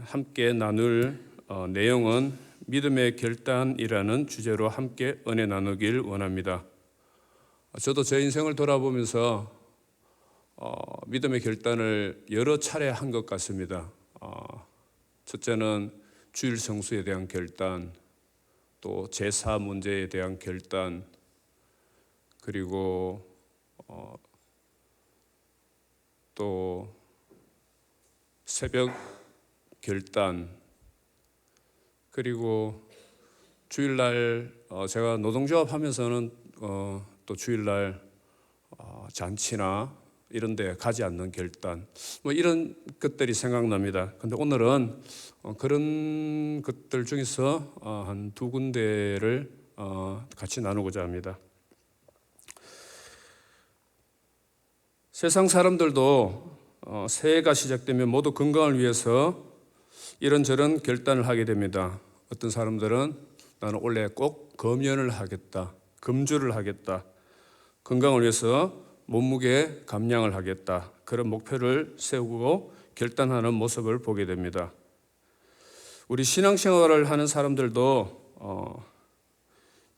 함께 나눌 내용은 믿음의 결단이라는 주제로 함께 은혜 나누길 원합니다. 저도 제 인생을 돌아보면서 믿음의 결단을 여러 차례 한 것 같습니다. 첫째는 주일 성수에 대한 결단, 또 제사 문제에 대한 결단, 그리고 또 새벽 결단, 그리고 주일날 제가 노동조합 하면서는 또 주일날 잔치나 이런 데 가지 않는 결단, 이런 것들이 생각납니다. 근데 오늘은 그런 것들 중에서 한 두 군데를 같이 나누고자 합니다. 세상 사람들도 새해가 시작되면 모두 건강을 위해서 이런저런 결단을 하게 됩니다. 어떤 사람들은 나는 올해 꼭 금연을 하겠다, 금주를 하겠다, 건강을 위해서 몸무게 감량을 하겠다, 그런 목표를 세우고 결단하는 모습을 보게 됩니다. 우리 신앙생활을 하는 사람들도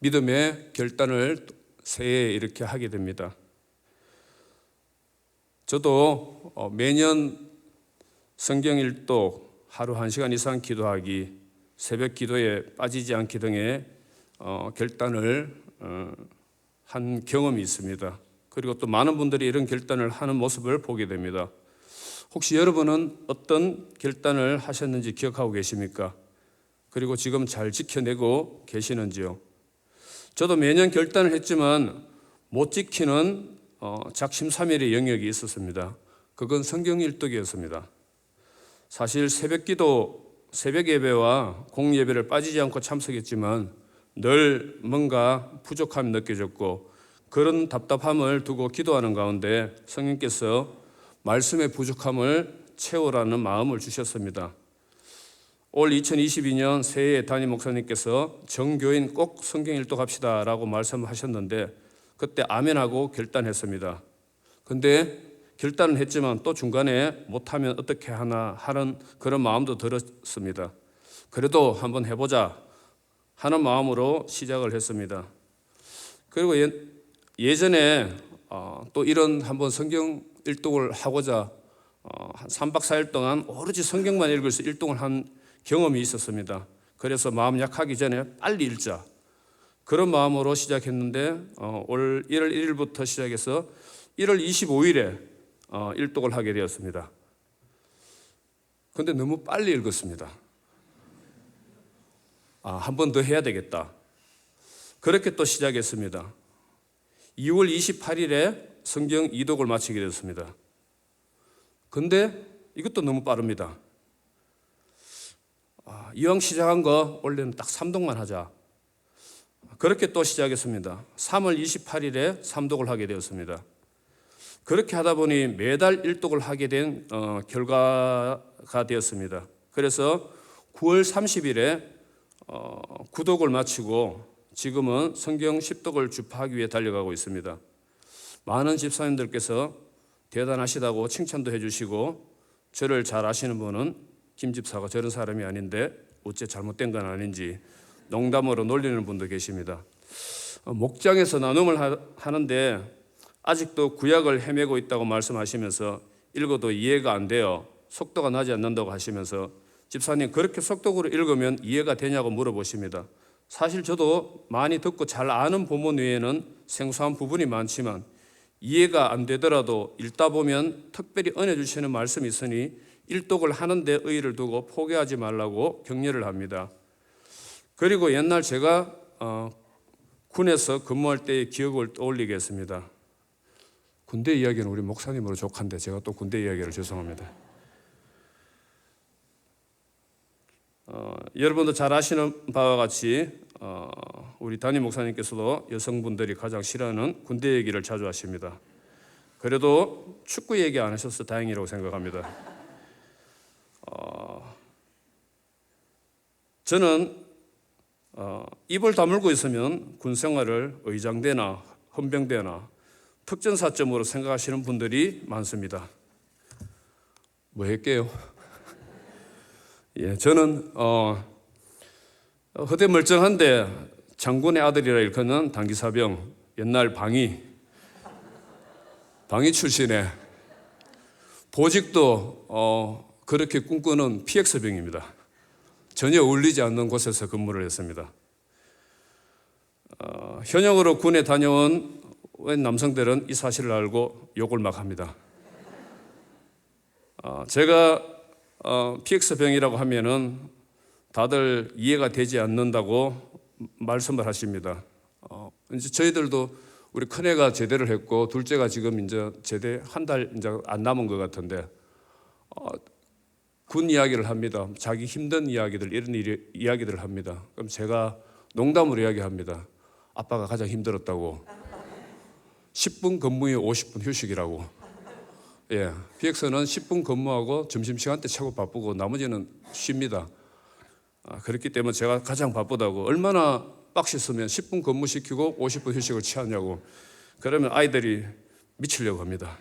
믿음의 결단을 새해에 이렇게 하게 됩니다. 저도 매년 성경 일독, 하루 1시간 이상 기도하기, 새벽 기도에 빠지지 않기 등의 결단을 한 경험이 있습니다. 그리고 또 많은 분들이 이런 결단을 하는 모습을 보게 됩니다. 혹시 여러분은 어떤 결단을 하셨는지 기억하고 계십니까? 그리고 지금 잘 지켜내고 계시는지요? 저도 매년 결단을 했지만 못 지키는 작심삼일의 영역이 있었습니다. 그건 성경 일독이었습니다. 사실 새벽 기도, 새벽 예배와 공예배를 빠지지 않고 참석했지만 늘 뭔가 부족함이 느껴졌고, 그런 답답함을 두고 기도하는 가운데 성령께서 말씀의 부족함을 채우라는 마음을 주셨습니다. 올 2022년 새해에 담임 목사님께서 정교인 꼭 성경 일독합시다 라고 말씀하셨는데 그때 아멘하고 결단했습니다. 근데 결단은 했지만 또 중간에 못하면 어떻게 하나 하는 그런 마음도 들었습니다. 그래도 한번 해보자 하는 마음으로 시작을 했습니다. 그리고 예전에 또 이런 한번 성경 일독을 하고자 한 3박 4일 동안 오로지 성경만 읽어서 일독을 한 경험이 있었습니다. 그래서 마음 약하기 전에 빨리 읽자, 그런 마음으로 시작했는데 올 1월 1일부터 시작해서 1월 25일에 일독을 하게 되었습니다. 그런데 너무 빨리 읽었습니다. 한 번 더 해야 되겠다. 그렇게 또 시작했습니다. 2월 28일에 성경 이독을 마치게 되었습니다. 그런데 이것도 너무 빠릅니다. 이왕 시작한 거 원래는 딱 3독만 하자. 그렇게 또 시작했습니다. 3월 28일에 3독을 하게 되었습니다. 그렇게 하다 보니 매달 1독을 하게 된 결과가 되었습니다. 그래서 9월 30일에 9독을 마치고 지금은 성경 10독을 주파하기 위해 달려가고 있습니다. 많은 집사님들께서 대단하시다고 칭찬도 해주시고, 저를 잘 아시는 분은 김 집사가 저런 사람이 아닌데 어째 잘못된 건 아닌지 농담으로 놀리는 분도 계십니다. 목장에서 나눔을 하는데 아직도 구약을 헤매고 있다고 말씀하시면서 읽어도 이해가 안 돼요, 속도가 나지 않는다고 하시면서, 집사님 그렇게 속독으로 읽으면 이해가 되냐고 물어보십니다. 사실 저도 많이 듣고 잘 아는 본문 외에는 생소한 부분이 많지만 이해가 안 되더라도 읽다 보면 특별히 은혜 주시는 말씀이 있으니 일독을 하는데 의의를 두고 포기하지 말라고 격려를 합니다. 그리고 옛날 제가 군에서 근무할 때의 기억을 떠올리겠습니다. 군대 이야기는 우리 목사님으로 족한데 제가 또 군대 이야기를 죄송합니다. 여러분도 잘 아시는 바와 같이 우리 담임 목사님께서도 여성분들이 가장 싫어하는 군대 얘기를 자주 하십니다. 그래도 축구 얘기 안 하셔서 다행이라고 생각합니다. 저는 입을 다물고 있으면 군 생활을 의장대나 헌병대나 특전사점으로 생각하시는 분들이 많습니다. 뭐 할게요? 예, 저는 허대 멀쩡한데 장군의 아들이라 일컫는 단기사병, 옛날 방위 출신에 보직도 그렇게 꿈꾸는 PX병입니다. 전혀 어울리지 않는 곳에서 근무를 했습니다. 현역으로 군에 다녀온 남성들은 이 사실을 알고 욕을 막 합니다. 제가 PX병이라고 하면은 다들 이해가 되지 않는다고 말씀을 하십니다. 이제 저희들도 우리 큰애가 제대를 했고 둘째가 지금 이제 제대 한 달 이제 안 남은 것 같은데 군 이야기를 합니다. 자기 힘든 이야기들 이런 이야기들을 합니다. 그럼 제가 농담으로 이야기합니다. 아빠가 가장 힘들었다고. 10분 근무에 50분 휴식이라고. 예, PX는 10분 근무하고 점심시간 때 최고 바쁘고 나머지는 쉽니다. 그렇기 때문에 제가 가장 바쁘다고. 얼마나 빡셨으면 10분 근무시키고 50분 휴식을 취하냐고. 그러면 아이들이 미치려고 합니다.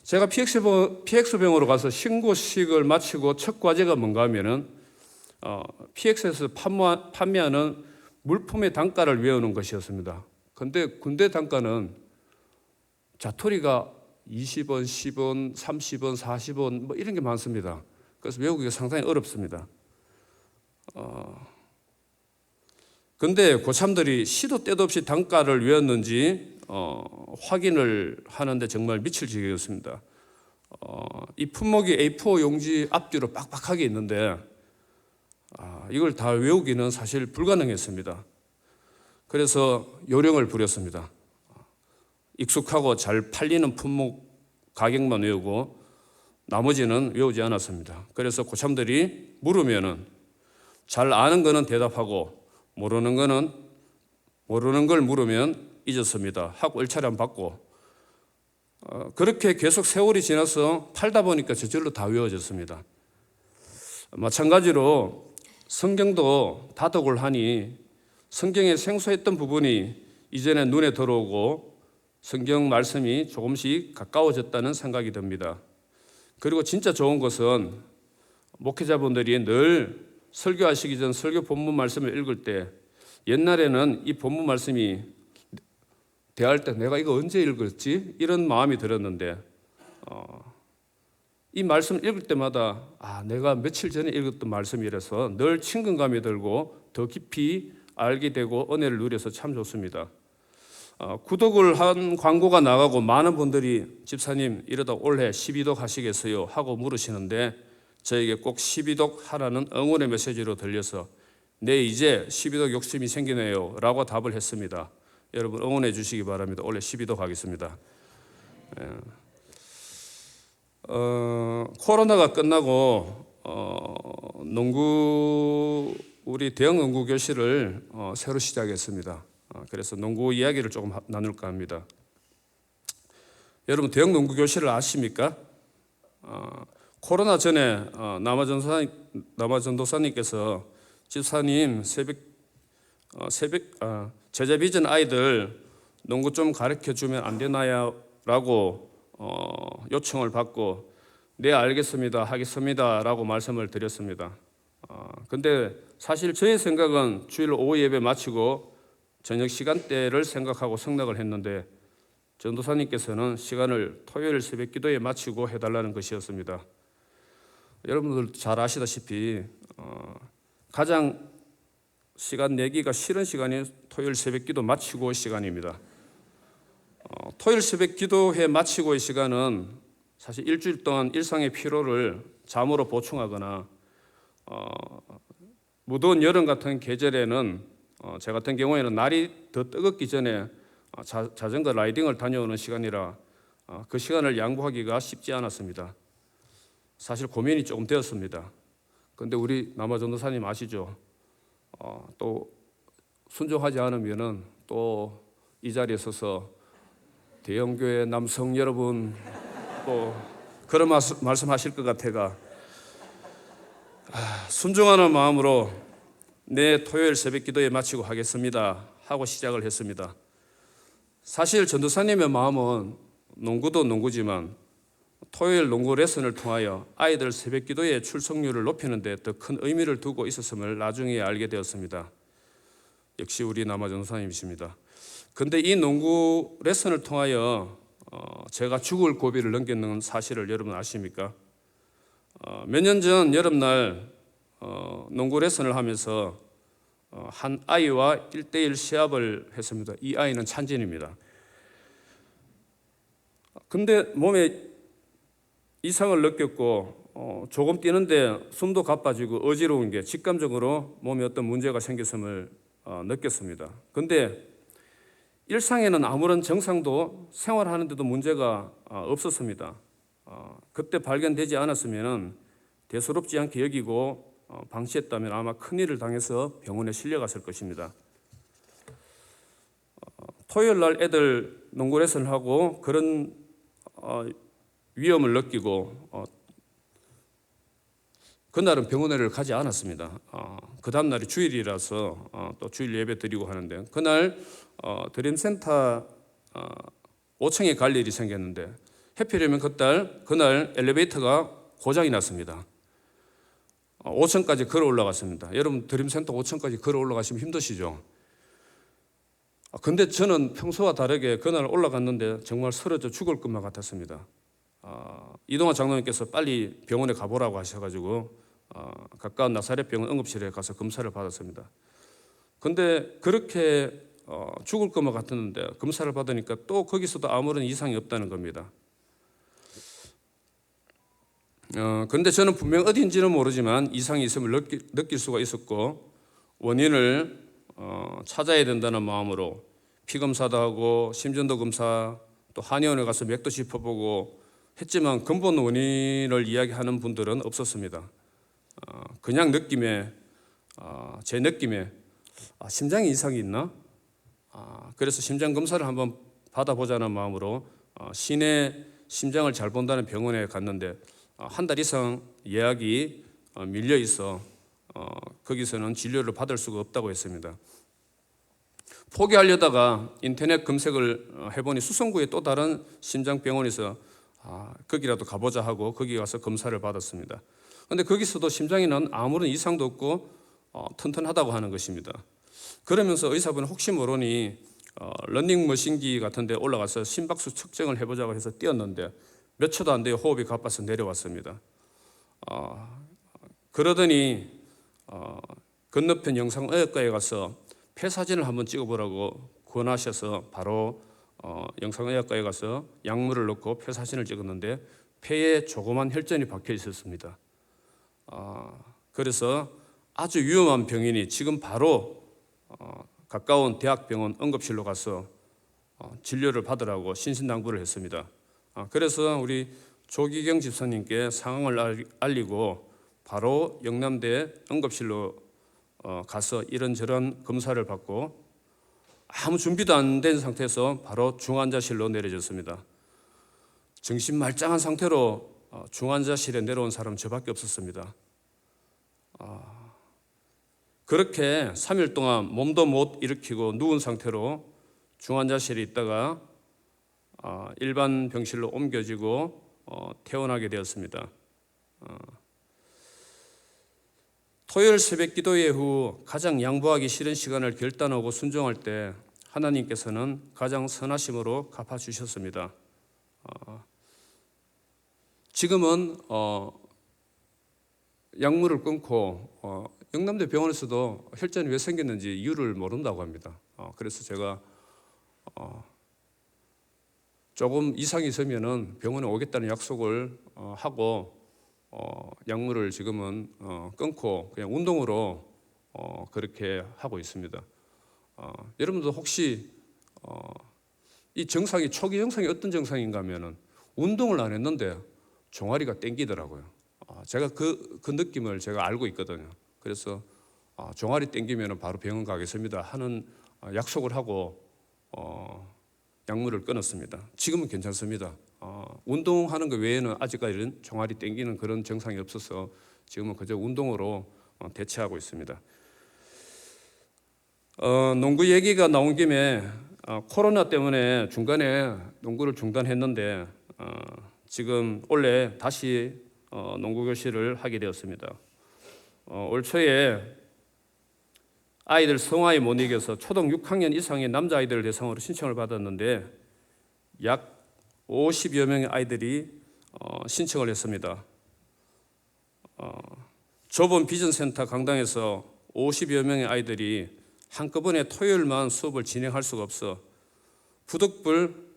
제가 PX병으로 가서 신고식을 마치고 첫 과제가 뭔가 하면은 PX에서 판매하는 물품의 단가를 외우는 것이었습니다. 근데 군대 단가는 자토리가 20원, 10원, 30원, 40원 뭐 이런 게 많습니다. 그래서 외우기가 상당히 어렵습니다. 근데 고참들이 시도 때도 없이 단가를 외웠는지 확인을 하는데 정말 미칠 지경이었습니다. 이 품목이 A4 용지 앞뒤로 빡빡하게 있는데 이걸 다 외우기는 사실 불가능했습니다. 그래서 요령을 부렸습니다. 익숙하고 잘 팔리는 품목 가격만 외우고 나머지는 외우지 않았습니다. 그래서 고참들이 물으면은 잘 아는 거는 대답하고 모르는 걸 물으면 잊었습니다 하고 일차례 받고 그렇게 계속 세월이 지나서 팔다 보니까 저절로 다 외워졌습니다. 마찬가지로 성경도 다독을 하니 성경에 생소했던 부분이 이전에 눈에 들어오고 성경 말씀이 조금씩 가까워졌다는 생각이 듭니다. 그리고 진짜 좋은 것은 목회자분들이 늘 설교하시기 전 설교 본문 말씀을 읽을 때 옛날에는 이 본문 말씀이 대할 때 내가 이거 언제 읽었지? 이런 마음이 들었는데 이 말씀을 읽을 때마다 내가 며칠 전에 읽었던 말씀이라서 늘 친근감이 들고 더 깊이 알게 되고 은혜를 누려서 참 좋습니다. 구독을 한 광고가 나가고 많은 분들이 집사님 이러다 올해 12독 하시겠어요? 하고 물으시는데 저에게 꼭 12독 하라는 응원의 메시지로 들려서 네 이제 12독 욕심이 생기네요 라고 답을 했습니다. 여러분 응원해 주시기 바랍니다. 올해 12독 하겠습니다. 코로나가 끝나고 우리 대형 농구 교실을 새로 시작했습니다. 그래서 농구 이야기를 조금 나눌까 합니다. 여러분 대형 농구 교실을 아십니까? 코로나 전에 남아전도사님께서 집사님 제자 빚은 아이들 농구 좀 가르쳐 주면 안 되나요? 라고 요청을 받고 네 알겠습니다 하겠습니다 라고 말씀을 드렸습니다. 근데 사실 저의 생각은 주일 오후 예배 마치고 저녁 시간대를 생각하고 승낙을 했는데 전도사님께서는 시간을 토요일 새벽 기도에 마치고 해달라는 것이었습니다. 여러분들 잘 아시다시피 가장 시간 내기가 싫은 시간이 토요일 새벽 기도 마치고 시간입니다. 토요일 새벽 기도회 마치고의 시간은 사실 일주일 동안 일상의 피로를 잠으로 보충하거나 무더운 여름 같은 계절에는 제 같은 경우에는 날이 더 뜨겁기 전에 자전거 라이딩을 다녀오는 시간이라 그 시간을 양보하기가 쉽지 않았습니다. 사실 고민이 조금 되었습니다. 그런데 우리 남아전도사님 아시죠? 또 순종하지 않으면은 또 이 자리에 서서 대형교회 남성 여러분 또 그런 말씀하실 것 같아가 순종하는 마음으로 내 토요일 새벽 기도에 마치고 하겠습니다 하고 시작을 했습니다. 사실 전도사님의 마음은 농구도 농구지만 토요일 농구 레슨을 통하여 아이들 새벽 기도의 출석률을 높이는 데 더 큰 의미를 두고 있었음을 나중에 알게 되었습니다. 역시 우리 남아전사님이십니다. 근데 이 농구 레슨을 통하여 제가 죽을 고비를 넘겼는 사실을 여러분 아십니까? 몇 년 전 여름날 농구 레슨을 하면서 한 아이와 1대1 시합을 했습니다. 이 아이는 찬진입니다. 근데 몸에 이상을 느꼈고 조금 뛰는데 숨도 가빠지고 어지러운 게 직감적으로 몸에 어떤 문제가 생겼음을 느꼈습니다. 근데 일상에는 아무런 증상도 생활하는데도 문제가 없었습니다. 그때 발견되지 않았으면 대수롭지 않게 여기고 방치했다면 아마 큰일을 당해서 병원에 실려갔을 것입니다. 토요일 날 애들 농구 레슨을 하고 그런 위험을 느끼고 그날은 병원에를 가지 않았습니다. 그 다음 날이 주일이라서 또 주일 예배 드리고 하는데 그날 드림센터 5층에 갈 일이 생겼는데 해피려면 그날 엘리베이터가 고장이 났습니다. 5층까지 걸어 올라갔습니다. 여러분 드림센터 5층까지 걸어 올라가시면 힘드시죠? 근데 저는 평소와 다르게 그날 올라갔는데 정말 쓰러져 죽을 것만 같았습니다. 이동환 장로님께서 빨리 병원에 가보라고 하셔가지고 가까운 나사렛병원 응급실에 가서 검사를 받았습니다. 근데 그렇게 죽을 것만 같았는데 검사를 받으니까 또 거기서도 아무런 이상이 없다는 겁니다. 근데 저는 분명 어딘지는 모르지만 이상이 있음을 느낄 수가 있었고 원인을 찾아야 된다는 마음으로 피검사도 하고 심전도 검사 또 한의원에 가서 맥도 짚어보고 했지만 근본 원인을 이야기하는 분들은 없었습니다. 그냥 제 느낌에 심장에 이상이 있나? 그래서 심장 검사를 한번 받아보자는 마음으로 시내 심장을 잘 본다는 병원에 갔는데 한 달 이상 예약이 밀려 있어 거기서는 진료를 받을 수가 없다고 했습니다. 포기하려다가 인터넷 검색을 해보니 수성구에 또 다른 심장병원에서 거기라도 가보자 하고 거기 가서 검사를 받았습니다. 그런데 거기서도 심장에는 아무런 이상도 없고 튼튼하다고 하는 것입니다. 그러면서 의사분은 혹시 모르니 러닝머신기 같은 데 올라가서 심박수 측정을 해보자고 해서 뛰었는데 몇 초도 안 돼요. 호흡이 가빠서 내려왔습니다. 그러더니 건너편 영상의학과에 가서 폐 사진을 한번 찍어보라고 권하셔서 바로 영상의학과에 가서 약물을 넣고 폐 사진을 찍었는데 폐에 조그만 혈전이 박혀 있었습니다. 그래서 아주 위험한 병이니 지금 바로 가까운 대학병원 응급실로 가서 진료를 받으라고 신신당부를 했습니다. 그래서 우리 조기경 집사님께 상황을 알리고 바로 영남대 응급실로 가서 이런저런 검사를 받고 아무 준비도 안 된 상태에서 바로 중환자실로 내려졌습니다. 정신 말짱한 상태로 중환자실에 내려온 사람은 저밖에 없었습니다. 그렇게 3일 동안 몸도 못 일으키고 누운 상태로 중환자실에 있다가 일반 병실로 옮겨지고 퇴원하게 되었습니다. 토요일 새벽 기도 이후 가장 양보하기 싫은 시간을 결단하고 순종할 때 하나님께서는 가장 선하심으로 갚아주셨습니다. 지금은 약물을 끊고 영남대 병원에서도 혈전이 왜 생겼는지 이유를 모른다고 합니다. 그래서 제가 조금 이상이 있으면은 병원에 오겠다는 약속을 하고 약물을 지금은 끊고 그냥 운동으로 그렇게 하고 있습니다. 여러분도 혹시 이 증상이 초기 증상이 어떤 증상인가 하면은 운동을 안 했는데 종아리가 땡기더라고요. 제가 그 느낌을 제가 알고 있거든요. 그래서 종아리 땡기면 바로 병원 가겠습니다 하는 약속을 하고 약물을 끊었습니다. 지금은 괜찮습니다. 운동하는 것 외에는 아직까지는 종아리 땡기는 그런 증상이 없어서 지금은 그저 운동으로 대체하고 있습니다. 농구 얘기가 나온 김에 코로나 때문에 중간에 농구를 중단했는데 지금 올해 다시 농구 교실을 하게 되었습니다. 올 초에 아이들 성화에 못 이겨서 초등 6학년 이상의 남자아이들을 대상으로 신청을 받았는데 약 50여 명의 아이들이 신청을 했습니다. 좁은 비전센터 강당에서 50여 명의 아이들이 한꺼번에 토요일만 수업을 진행할 수가 없어 부득불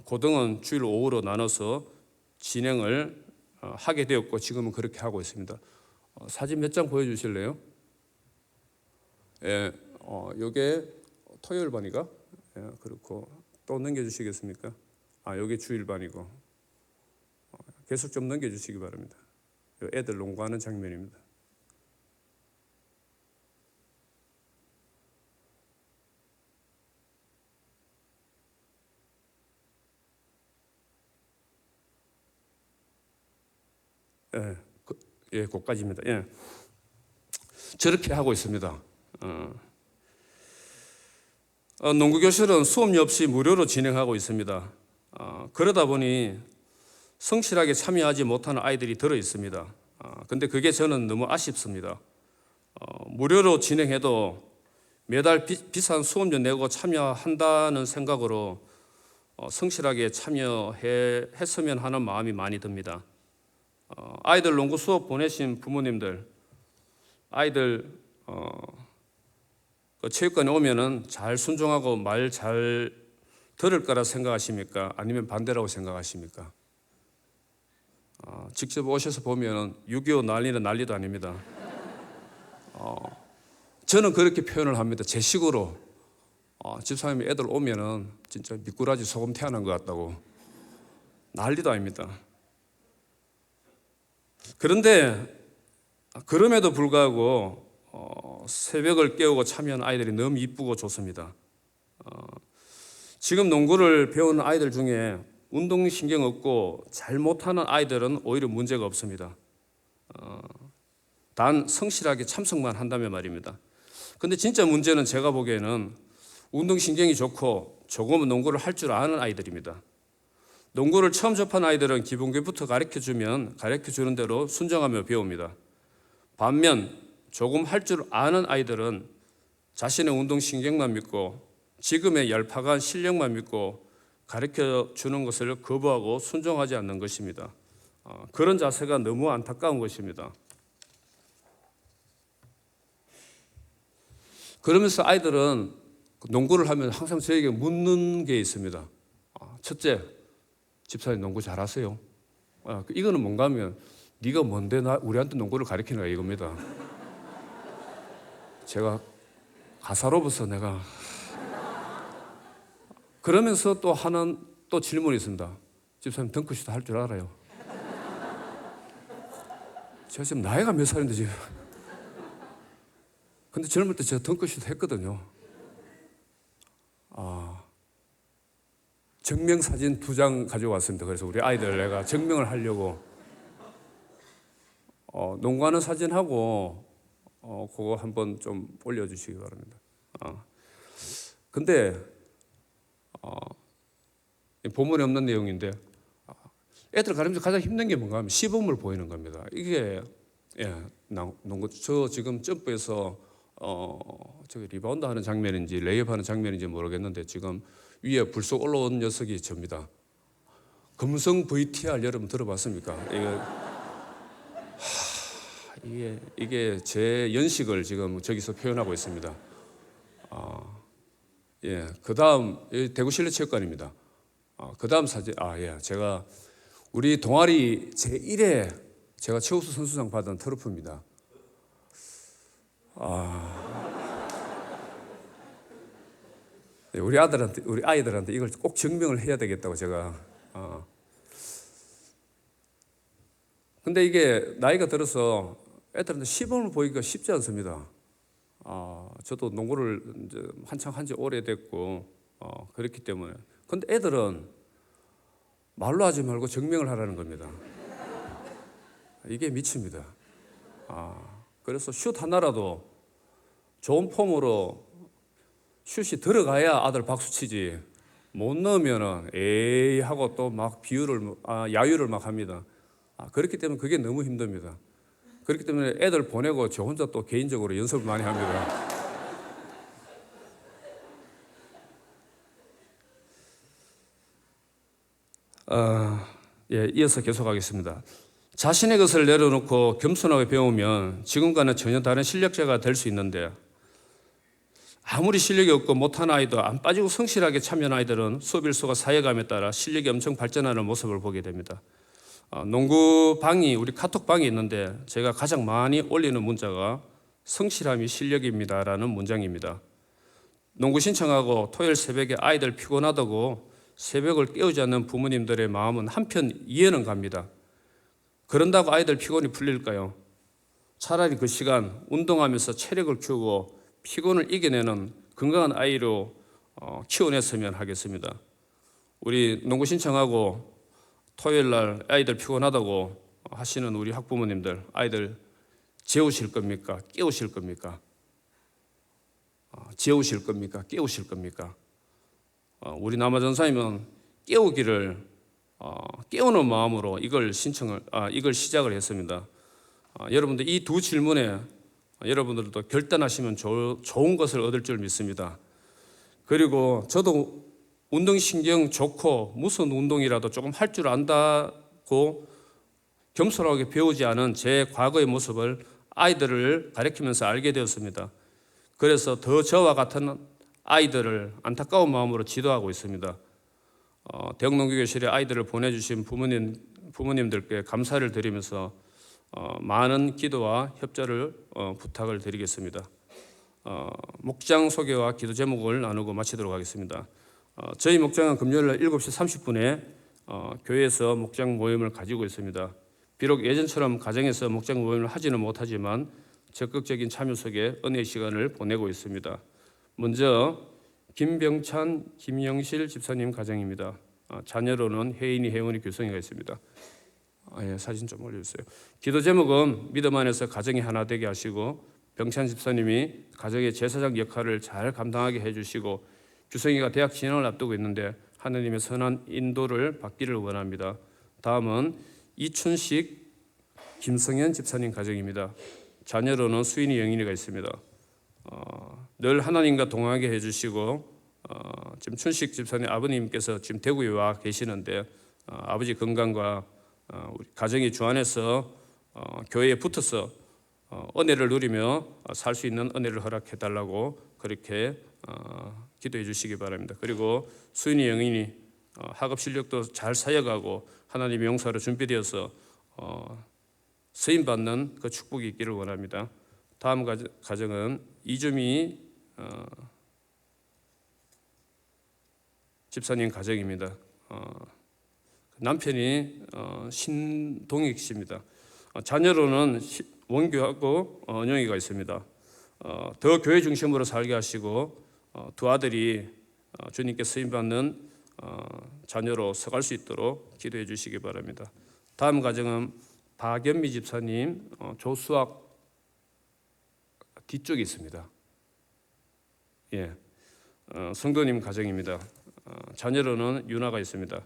고등은 주일 오후로 나눠서 진행을 하게 되었고 지금은 그렇게 하고 있습니다. 사진 몇 장 보여주실래요? 예, 요게 토요일 반이가? 예, 그렇고 또 넘겨주시겠습니까? 요게 주일 반이고 계속 좀 넘겨주시기 바랍니다. 애들 농구하는 장면입니다. 그까지입니다. 예. 저렇게 하고 있습니다. 농구 교실은 수업료 없이 무료로 진행하고 있습니다. 그러다 보니 성실하게 참여하지 못하는 아이들이 들어 있습니다. 근데 그게 저는 너무 아쉽습니다. 무료로 진행해도 매달 비싼 수업료 내고 참여한다는 생각으로 성실하게 참여했으면 하는 마음이 많이 듭니다. 아이들 농구 수업 보내신 부모님들, 아이들 체육관에 오면은 잘 순종하고 말 잘 들을 거라 생각하십니까? 아니면 반대라고 생각하십니까? 직접 오셔서 보면은 6.25 난리는 난리도 아닙니다. 저는 그렇게 표현을 합니다. 제 식으로 집사님이 애들 오면은 진짜 미꾸라지 소금 태어난 것 같다고. 난리도 아닙니다. 그런데 그럼에도 불구하고 새벽을 깨우고 참여하는 아이들이 너무 이쁘고 좋습니다. 지금 농구를 배우는 아이들 중에 운동신경 없고 잘 못하는 아이들은 오히려 문제가 없습니다. 단 성실하게 참석만 한다면 말입니다. 근데 진짜 문제는 제가 보기에는 운동신경이 좋고 조금은 농구를 할 줄 아는 아이들입니다. 농구를 처음 접한 아이들은 기본기부터 가르쳐주는 대로 순종하며 배웁니다. 반면 조금 할 줄 아는 아이들은 자신의 운동신경만 믿고 지금의 얄팍한 실력만 믿고 가르쳐주는 것을 거부하고 순종하지 않는 것입니다. 그런 자세가 너무 안타까운 것입니다. 그러면서 아이들은 농구를 하면 항상 저에게 묻는 게 있습니다. 첫째, 집사님 농구 잘하세요? 이거는 뭔가 하면 네가 뭔데 우리한테 농구를 가르치는 거야 이겁니다. 제가 가사로부터 내가 그러면서 또 하는 또 질문이 있습니다. 집사님 덩크슛 할 줄 알아요? 제가 지금 나이가 몇 살인데 지금. 근데 젊을 때 제가 덩크슛 했거든요. 증명사진 2장 가져왔습니다. 그래서 우리 아이들 내가 증명을 하려고 농구하는 사진하고 그거 한번 좀 올려주시기 바랍니다. 근데 본문에 없는 내용인데 애들 가르치면서 가장 힘든 게 뭔가 하면 시범을 보이는 겁니다. 이게 농구 저 지금 점프해서 저기 리바운드 하는 장면인지 레이업 하는 장면인지 모르겠는데 지금 위에 불쑥 올라온 녀석이 접니다. 금성 VTR 여러분 들어봤습니까? 이게 제 연식을 지금 저기서 표현하고 있습니다. 그 다음 대구실내체육관입니다. 그 다음 사진, 제가 우리 동아리 제1회 제가 최우수 선수상 받은 트로피입니다. 우리 아이들한테 이걸 꼭 증명을 해야 되겠다고 제가. 근데 이게 나이가 들어서 애들한테 시범을 보이기가 쉽지 않습니다. 저도 농구를 이제 한창 한지 오래됐고 그렇기 때문에. 근데 애들은 말로 하지 말고 증명을 하라는 겁니다. 이게 미칩니다. 그래서 슛 하나라도 좋은 폼으로 슛이 들어가야 아들 박수 치지. 못 넣으면은 에이 하고 또 막 야유를 막 합니다. 그렇기 때문에 그게 너무 힘듭니다. 그렇기 때문에 애들 보내고 저 혼자 또 개인적으로 연습을 많이 합니다. 이어서 계속하겠습니다. 자신의 것을 내려놓고 겸손하게 배우면 지금과는 전혀 다른 실력자가 될 수 있는데, 아무리 실력이 없고 못한 아이도 안 빠지고 성실하게 참여한 아이들은 수업 일수가 쌓여감에 따라 실력이 엄청 발전하는 모습을 보게 됩니다. 농구방이, 우리 카톡방이 있는데 제가 가장 많이 올리는 문자가 성실함이 실력입니다라는 문장입니다. 농구 신청하고 토요일 새벽에 아이들 피곤하다고 새벽을 깨우지 않는 부모님들의 마음은 한편 이해는 갑니다. 그런다고 아이들 피곤이 풀릴까요? 차라리 그 시간 운동하면서 체력을 키우고 피곤을 이겨내는 건강한 아이로 키워냈으면 하겠습니다. 우리 농구 신청하고 토요일 날 아이들 피곤하다고 하시는 우리 학부모님들, 아이들 재우실 겁니까? 깨우실 겁니까? 재우실 겁니까? 깨우실 겁니까? 우리 남아전사님은 깨우는 마음으로 이걸 시작을 했습니다. 여러분들 이 두 질문에 여러분들도 결단하시면 좋은 것을 얻을 줄 믿습니다. 그리고 저도 운동신경 좋고 무슨 운동이라도 조금 할 줄 안다고 겸손하게 배우지 않은 제 과거의 모습을 아이들을 가르치면서 알게 되었습니다. 그래서 더 저와 같은 아이들을 안타까운 마음으로 지도하고 있습니다. 대학농구교실에 아이들을 보내주신 부모님들께 감사를 드리면서 많은 기도와 협조를 부탁을 드리겠습니다. 목장 소개와 기도 제목을 나누고 마치도록 하겠습니다. 저희 목장은 금요일 7시 30분에 교회에서 목장 모임을 가지고 있습니다. 비록 예전처럼 가정에서 목장 모임을 하지는 못하지만 적극적인 참여 속에 은혜의 시간을 보내고 있습니다. 먼저 김병찬, 김영실 집사님 가정입니다. 자녀로는 혜인이, 혜원이, 규성이가 있습니다. 사진 좀 올려주세요. 기도 제목은 믿음 안에서 가정이 하나 되게 하시고, 병찬 집사님이 가정의 제사장 역할을 잘 감당하게 해주시고, 규성이가 대학 진학을 앞두고 있는데 하나님의 선한 인도를 받기를 원합니다. 다음은 이춘식, 김성현 집사님 가정입니다. 자녀로는 수인이, 영인이가 있습니다. 늘 하나님과 동행하게 해주시고, 지금 춘식 집사님 아버님께서 지금 대구에 와 계시는데 아버지 건강과 우리 가정이 주 안에서 교회에 붙어서 은혜를 누리며 살 수 있는 은혜를 허락해 달라고 그렇게 기도해 주시기 바랍니다. 그리고 수인이, 영인이 학업 실력도 잘 쌓여가고 하나님의 용사로 준비되어서 쓰임 받는 그 축복이 있기를 원합니다. 다음 가정은 이주미 집사님 가정입니다. 남편이 신동익 씨입니다. 자녀로는 원규하고 은영이가 있습니다. 더 교회 중심으로 살게 하시고 두 아들이 주님께 쓰임받는 자녀로 서갈 수 있도록 기도해 주시기 바랍니다. 다음 가정은 박연미 집사님 조수학 뒤쪽에 있습니다. 성도님 가정입니다. 자녀로는 윤아가 있습니다.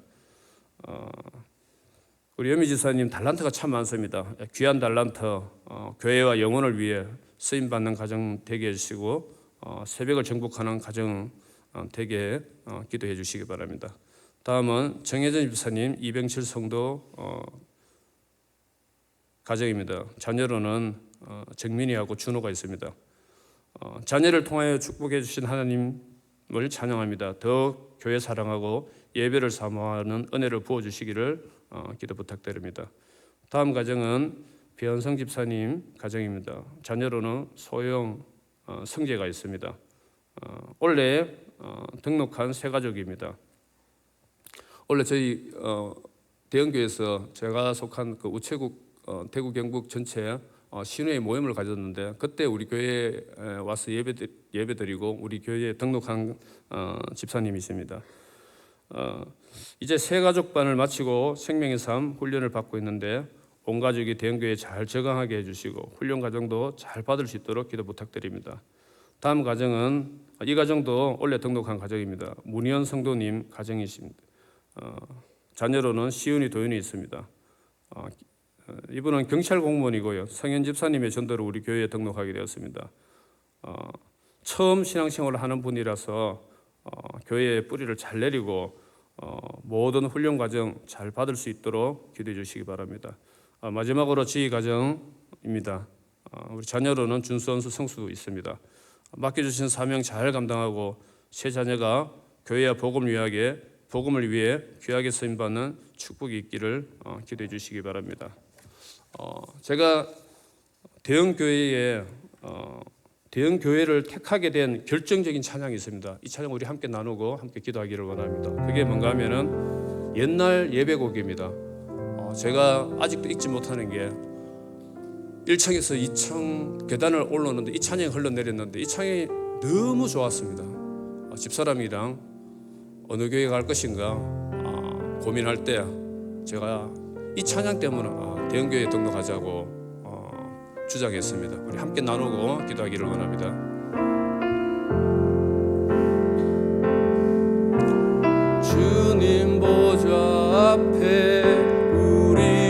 우리 연미 집사님 달란트가 참 많습니다. 귀한 달란트, 교회와 영혼을 위해 쓰임 받는 가정 되게 해주시고 새벽을 정복하는 가정 되게 기도해 주시기 바랍니다. 다음은 정혜전 집사님, 이병칠 성도 가정입니다. 자녀로는 정민이하고 준호가 있습니다. 자녀를 통하여 축복해 주신 하나님을 찬양합니다. 더 교회 사랑하고 예배를 사모하는 은혜를 부어주시기를 기도 부탁드립니다. 다음 가정은 배현성 집사님 가정입니다. 자녀로는 소영, 성재가 있습니다. 올해 등록한 세 가족입니다. 원래 저희 대형교회에서 제가 속한 그 우체국 대구 경북 전체 신우의 모임을 가졌는데 그때 우리 교회에 와서 예배드리고 우리 교회에 등록한 집사님이십니다. 이제 새 가족반을 마치고 생명의 삶 훈련을 받고 있는데 온 가족이 대형교회에 잘 적응하게 해주시고 훈련 과정도 잘 받을 수 있도록 기도 부탁드립니다. 다음 가정은 이 가정도 원래 등록한 가정입니다. 문희연 성도님 가정이십니다. 자녀로는 시은이, 도윤이 있습니다. 이분은 경찰 공무원이고요. 성현 집사님의 전도로 우리 교회에 등록하게 되었습니다. 처음 신앙생활을 하는 분이라서 교회의 뿌리를 잘 내리고 모든 훈련 과정 잘 받을 수 있도록 기도해 주시기 바랍니다. 마지막으로 지희 가정입니다. 우리 자녀로는 준수원수 성수도 있습니다. 맡겨주신 사명 잘 감당하고 세 자녀가 교회와 복음을 위해 귀하게 쓰임받는 축복이 있기를 기도해 주시기 바랍니다. 제가 대형 교회를 택하게 된 결정적인 찬양이 있습니다. 이 찬양 우리 함께 나누고 함께 기도하기를 원합니다. 그게 뭔가 하면은 옛날 예배곡입니다. 제가 아직도 잊지 못하는 게 1층에서 2층 계단을 올랐는데 이 찬양이 흘러내렸는데 이 찬양이 너무 좋았습니다. 집사람이랑 어느 교회 갈 것인가 고민할 때 제가 이 찬양 때문에 대형교회에 등록하자고 주장했습니다. 우리 함께 나누고 기도하기를 원합니다. 주님 보좌 앞에